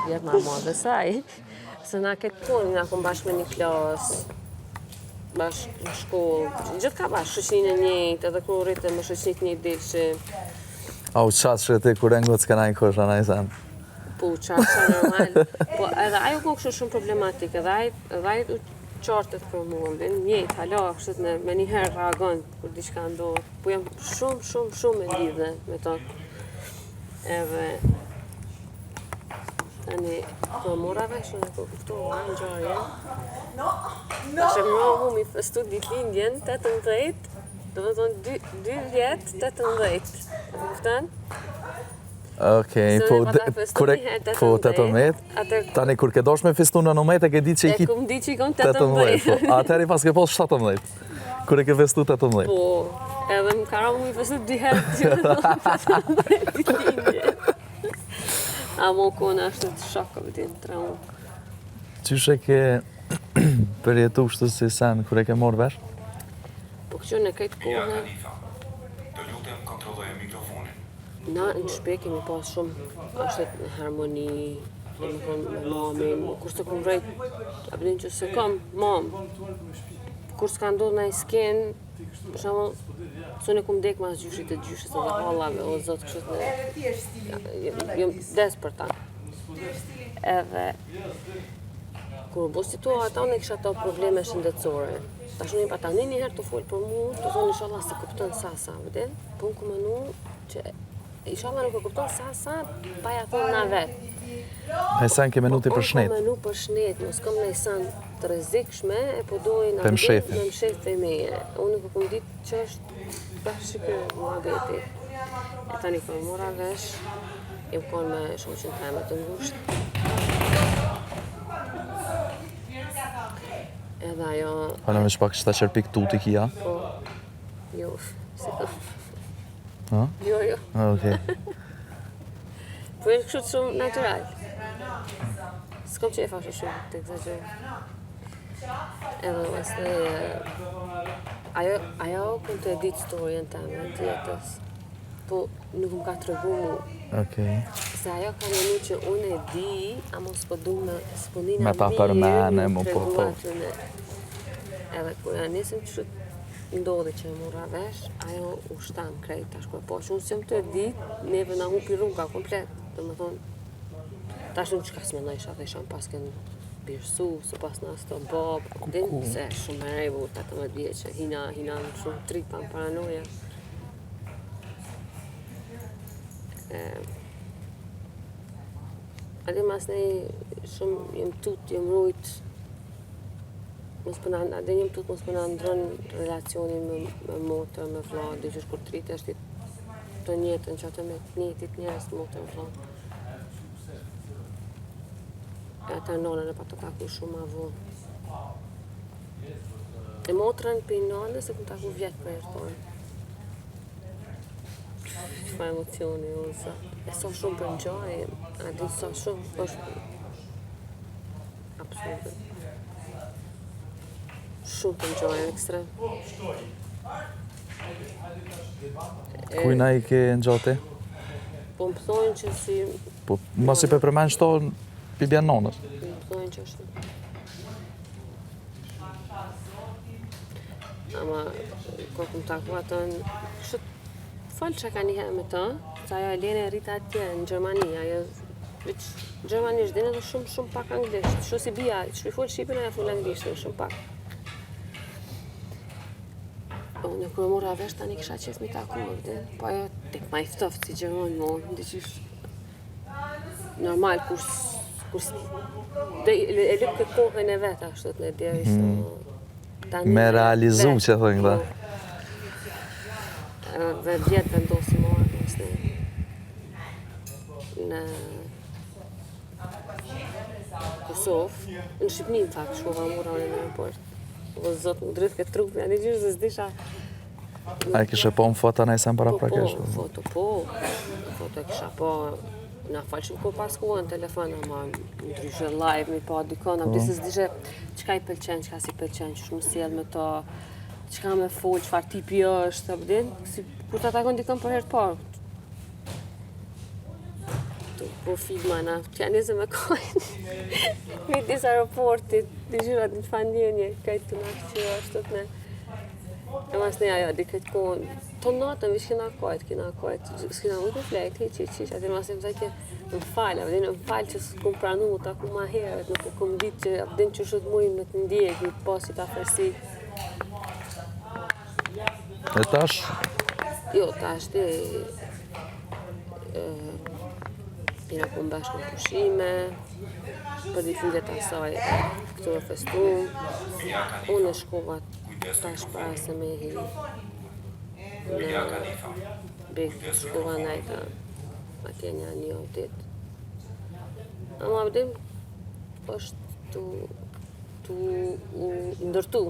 vjetë ma madhe saj. Se na këtë punë, na kom bashkë me një klasë, bashkë në shkollë, gjithë ka bashkë, shoqërinë e njëjtë, edhe kur rritë me shoqërinë një dilëshim. Au qatë që ti kur engot s'ka na i kosh, ana i sen. Po, qatë normal. Po, edhe ajo ku kështë shumë problematik, edhe ajo qartët për mua, njëjtë, hala, kështë me njëherë reagon, kur diçka ndodhë. Po jam shumë e lidhe me to. Edhe, tani, po mora vesh, në po kuptoha, në gjarje. Tashe më mu mi festu ditëlindjen, 18, do të thonë 2 vjetë, 18. Po kuptan? Okej, po 18, tani kur ke dosh me festu në 19, e ke ditë që i ki... E kum di që i kom 18, po. Atëheri pas ke pos 17, kur e ke festu 18. Po, edhe më kara mu i festu 2 herë që 18 ditëlindje. A mo kona është të shokove ti në traumë. Qysh e ke përjetu kështu si sen, kur e ke morë vesh? Po këqo në këtë kohë, na në shpe kemi pas shumë, është në harmoni, në më thonë me mamin, kurse kom vrejt, a përdin që se kam mamë, kur s'ka ndodhë na i skenë, për shamull, së në kom dek mas gjyshit e gjyshit edhe hallave, o zotë kështë jëm des për ta. Edhe, kur bo situata, unë e kisha ta probleme shëndetësore. Ta shumë pa ta njëherë të folë për mu, të thonë inshallah se kupton sa, vëdin, po unë kumenu që inshallah nuk e kupton sa, pa ja thonë na vetë. E sen ke menu ti për shnet? Unë menu për shnet, mos kom në i sen të rrezikshme, e po dojë në mshefin. Me mshef e meje. Unë nuk e kom ditë që është bashkë mua beti. E tani për mora vesh, jem konë me shoqën time të ngushtë. Edhe ajo... Hala me shpak që ta qërpik tuti kia? Po, jo, si ka... Ha? Jo. Okej. Po e kështë shumë natural. S'kom që e fashe shumë të exagerë. Edhe mësë ajo këmë të editë storien të me të jetës. Po nuk më ka të regu mu. Okej. Se ajo ka menu që unë e di, a mos s'po du s'po nina me ta përmene, mu po. Edhe kur e nisim që ndodhi që e mora vesh, ajo u shtan krejt tash kur po. Unë s'jam të ditë, neve na hupi rruga komplet. Do më thonë, tash nuk qka s'mendoj isha dhe isha pas kënë birësu, se pas në asë të babë, din se shumë e rejbu, 18 vjeqe, hina në shumë tripa në paranoja. Adi mas nej shumë jem tut, jem rujt, mos përna ndrën relacionin me motër, me vla, dhe që shkur trit është të njëtën që atë me njëtit njerës motër, vla. E ata nonën e pa të taku shumë avo. E motërën për nonës e këmë taku vjetë për herëtonë. Qëfa emocioni, ose. E sa shumë për njaj, a di sa shumë është absolutën. Shumë të njaj, ekstrem. Kujna i ke ngjati? Po më thojnë që si... Po, mos i përmen qëto pi bjen nonës? Më thojnë që është... Ama, kur këmë taku atën, kështë falë që ka njëherë me ta, sa ajo Elene rrita atje në Gjermani, ajo Gjermanisht, dhe edhe shumë pak anglisht. Shu si bia, që shpi folë Shqipin, ajo folë anglisht, shumë pak. Unë kërë mora vesh, tani kisha qef mi taku, po ajo tek ma i ftoftë si Gjermani më, dhe që normal, kur e lëpë këtë kohën e vetë, ashtu të në djeri, me realizu që thënë këta. Dhe vjetë vendosi marë në Kosovë, në Shqipni në fakt, shkova mura në aeroport. O zotë më drithë këtë trupi, anë i gjyshë dhe s'disha... A e kishe po në foto në isen para prakesh? Foto e kisha po... Na falë shumë kur pas kuha në telefon, ama më ndryshe live, mi pa dikon, am disë s'dishe qka i pëlqen, qka si pëlqen, që shumë sjell me ta, qka me folë, qfar tipi është, apëdin, kur ta takon dikon për herë të parë. po filma na pianizëm me kojnë. Midis aeroportit, dëgjurat në familje, këtë të na që ashtu të ne. E mas ne ajo, di këtë kohën, të natën vish kina kojt, s'kina ujtë flekt, hiq, atë mas ne më thaj më falë, më falë që s'kum pranu ta ku ma herët, nuk e kum ditë që abdin që shut mujnë me të ndjek, një pasit afërsi. E tash? Jo, tash ti pina ku bashkë në pushime, për ditëllet asaj këtu e festum, unë e shkova tash para se me hi në Bek, shkova najta atje një ditë. Ama vëdim është tu ndërtu.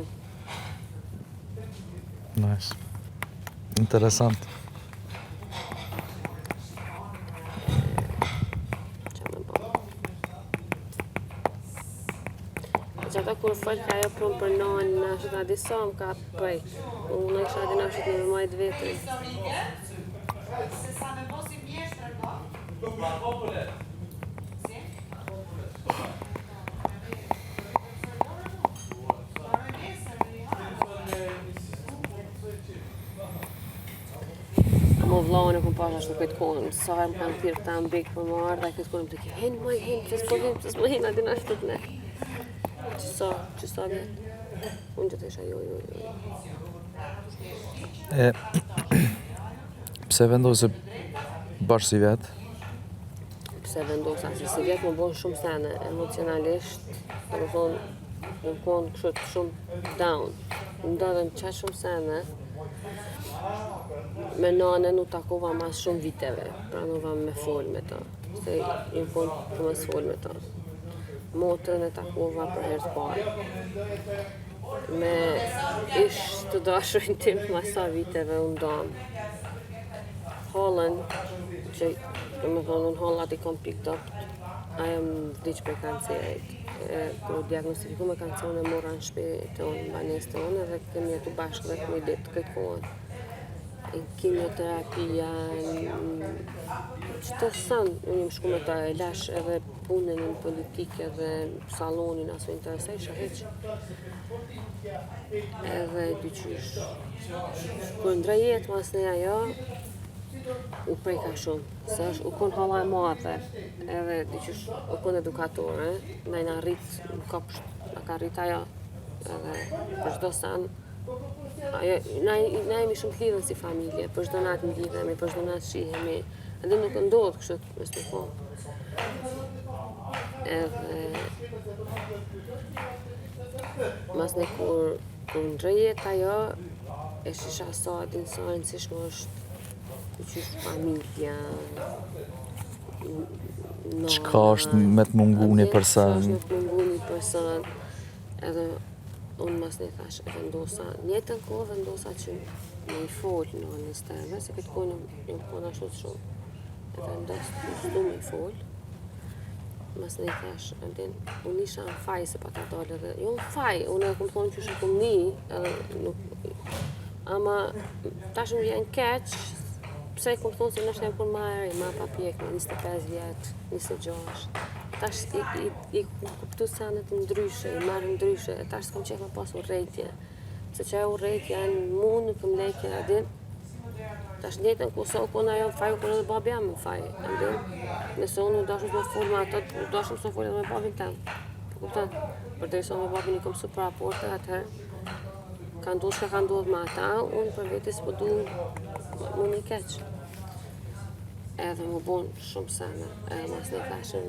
Nice. Interesant. Që ata kur falë ka ajo prunë për nanë, në ashtë nga disa më ka pëj. Unë isha adin ashtë në majtë vetën. Mo vlaun e kom pash ashtu këtë kohën, sa e më kanë thirë këta në Bek për më ardha, këtë kohën më të ke, hen, pësë po hen, adin ashtu të ne. Qësa vjetë? Unë që të isha jo. Pse vendose bashkë si vjetë? Pse vendosa si vjetë më bon shumë sene, emocionalisht, dhe më thonë, më konë kështë shumë down. Më ndodhen qa shumë sene, me nane nuk takova mas shumë viteve, pra nuk vam me fol me ta, se im konë të mes fol me ta. Motrën e takova për herë të parë. Me ish të dashurin tim mas sa viteve unë damë. Hallën, që më thonë unë hallat I kom picked up, ajo më vdiq për kancerit. Kër diagnostifiku me kancer, unë e mora në shpi të unë, banes të unë, edhe kemi jetu bashkë dhe këmi ditë këtë kohën. Kimioterapia, që të sanë, unë më shku me ta e lash edhe punën në politikë edhe salonin aso interesaj, isha heq. Edhe dyqysh. Kër ndra jetë mas në ajo, u prejka shumë, se është u konë hala e madhe, edhe dyqysh u konë edukatore, na I na rritë në kopsht, na ka rritë ajo, edhe për çdo sanë, na jemi shumë të lidhën si familje, për çdo natë lidhemi, për çdo natë shihemi, edhe nuk ndodhë kështë mes me konë. Edhe mas në kur ndrëjet ajo, e shisha sa din sa rëndësishme është qysh familja, Çka është me të mungu një person? Me të mungu një person, edhe unë mas ne thash e vendosa, njëtën kohë vendosa që me I folë në anës tërve, se këtë kohë një kohë ashtu të shumë. E vendosë du me I folë. Mas ne thash, unë isha në faj se pa ta dalë edhe, jo në faj, unë e kom thonë që shë kom një, edhe nuk, ama tash më vjen keq, pse e kom thonë se nështë e më ma eri, ma pa pjekme, 25 vjetë, 26. Tash I kuptu senet ndryshe, I marrë ndryshe, tash s'kom qef me pas urrejtje. Se që ajo urrejtje janë mund, nuk më lejke, adin. Tash njëtën ku sa u kona ajo në faj, u kona edhe babi jam në faj, adin. Nëse unë u dashëm me full me ato, u dashëm se full edhe me babin tem. Po kuptan, për dhe sa me babin I kom super raporte, atëherë, ka ndodhë shka ka ndodhë me ata, unë për vetis po du më një keq. Edhe më bon shumë sene, edhe mas në kashën,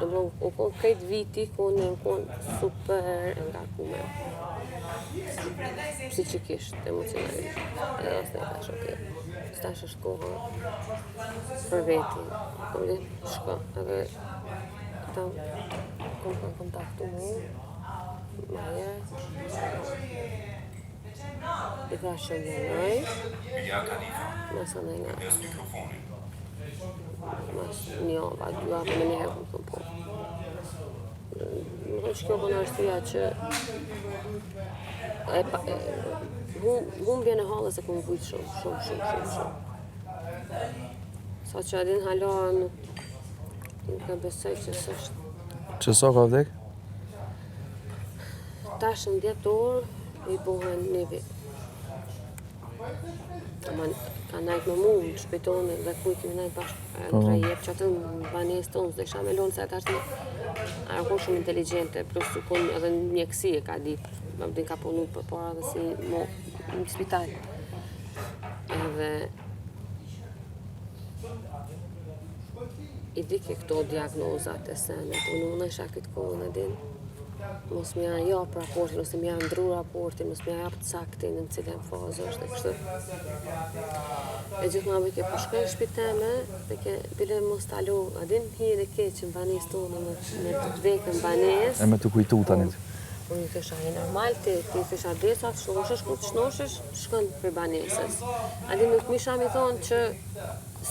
do më u konë këtë viti, konë në konë super ngarkume. Psiqikisht, emocionalisht. Edhe mas në kashë, okej. Stash është kohë për veti. Kom dhe shko, edhe ta kom kanë kontaktu mu, ma jetë. I ka shumë në nëj, masa në nga. Mas një ova, dy ova me njëherë kom po. Më thonë që kjo kënë arsyeja që humbje në halës e kom vujtë shumë. Sa që adin hala nuk Nuk e besoj që s'është. Që sa ka vdek? Tash në 10 orë i bohen 1 vit. Ama ka najt me mu në shpitonë dhe kuj kemi najt bashkë në trajep që atë në banesë tonë, s'de isha me lonë se ata është arko shumë inteligente, plus të kun edhe në mjekësi e ka di, më din ka punu për para dhe si në spital. Edhe i di ke këto diagnozat e senet, unë në isha këtë kohën e din, mos m'ja jap raportin, ose m'ja ndru raportin, mos m'ja jap të saktin në cilën fazë është e kështu. E gjithmonë ke po shkoj në shpiteme, dhe ke bile mos t'alo, a din hi edhe keq në banesë tonë me të vdekën banesë. E me të kujtu tani. Unë i thësha, e normal ti thësha desa të shnoshesh, ku të shnoshesh, shkën për banesës. A din nuk misha mi thonë që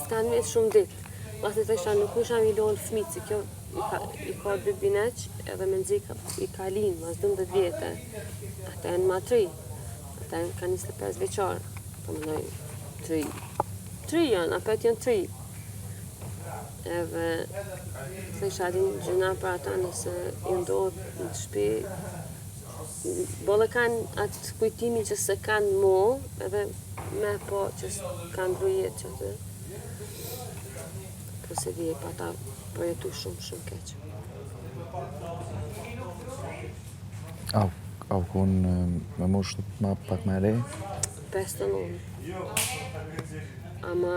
s'kan vetë shumë ditë. Mas të thësha, nuk misha mi lonë fëmijë, si kjo i ka 2 bineq, edhe me nëzika i ka linë, mas 12 vjetë. Ata e në ma 3, ata e ka 25 veqarë. Po më nëjë, 3 janë, apet janë 3. Edhe, thësha din gjëna për ata nëse i ndodhë në shpi, bolle kanë atë kujtimi që se kanë mo, edhe me po që kanë brujet që të. Po se dhije pa ta përjetu shumë keq. Au kun me mosh ma pak me re? 59. Ama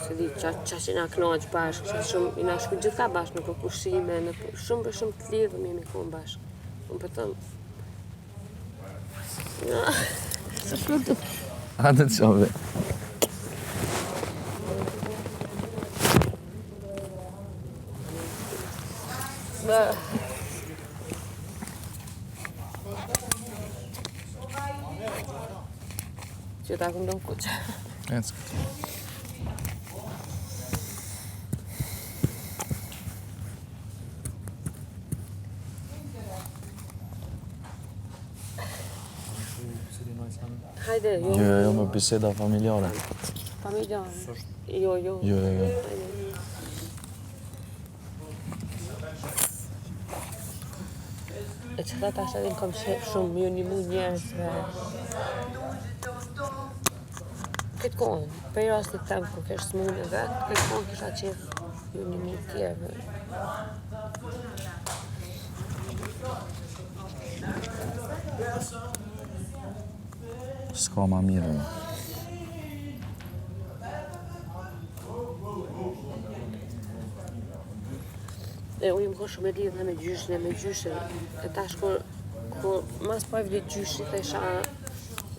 se di qa që na knaq bashkë, që shumë i na shku gjitha bashkë në përpushime, në shumë për shumë të lidhëm jemi konë bashkë. Unë për tëmë. Së shlutu. A të qove. Që ta këmë do në kuqë. Ecë. Hajde, jo. Jo, me biseda familjare. Familjare. Jo. Jo. E që thata është edhe në kom shep shumë, ju një mu njerëzve. Këtë kohën, për rastit temë kur kesh smunë e vetë, këtë kohën kisha qef ju një mu tjerëve. S'ka ma mire. E unë më ko shumë e lidhë me gjyshe. E tash kur mas po e vli gjyshi, të isha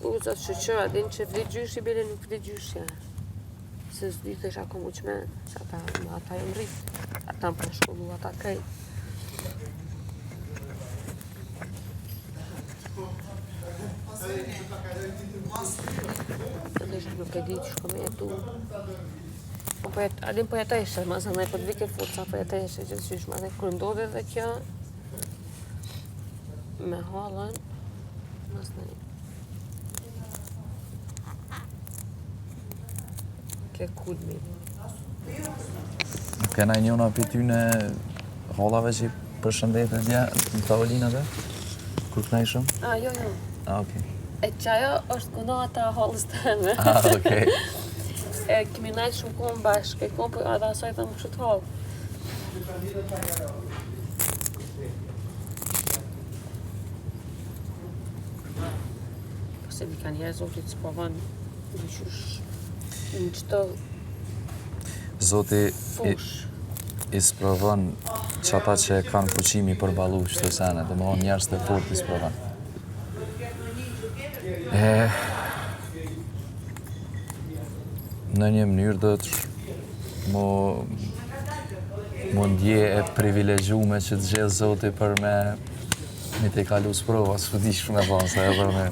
uzat shëqëra, din që vli gjyshi, bile nuk vli gjyshja. Se s'di të isha ko mu qme, që ata jam rritë, ata më përshkollu, ata krejt. Të isha nuk e di që shko me jetu. Adin po jeteshe, mas anaj po të vike forca po jeteshe gjithqysh, ma dhe kur ndodhe dhe kjo me halën, mas nëj. Ke kulmi. Kena njona për ty në hallave që i përshëndetë dja në tavolinat e? Kur këna i shumë? Jo. Okej. E qajo është kunata hallës teme. Okej. E kemi najtë shumë kohën bashkë, e kohën për adha asaj të më kështë hallë. Po se mi ka njerë zotit së provon në qysh në qëto Zoti fush. i sprovon që ata që kanë fuqimi për balu qëto sene, dhe më honë njerës të fort i sprovon. Në një mënyrë do të mu ndje e privilegjume që të gjithë Zoti për me të kalu sprova, s'u di shumë e banë, sa e për me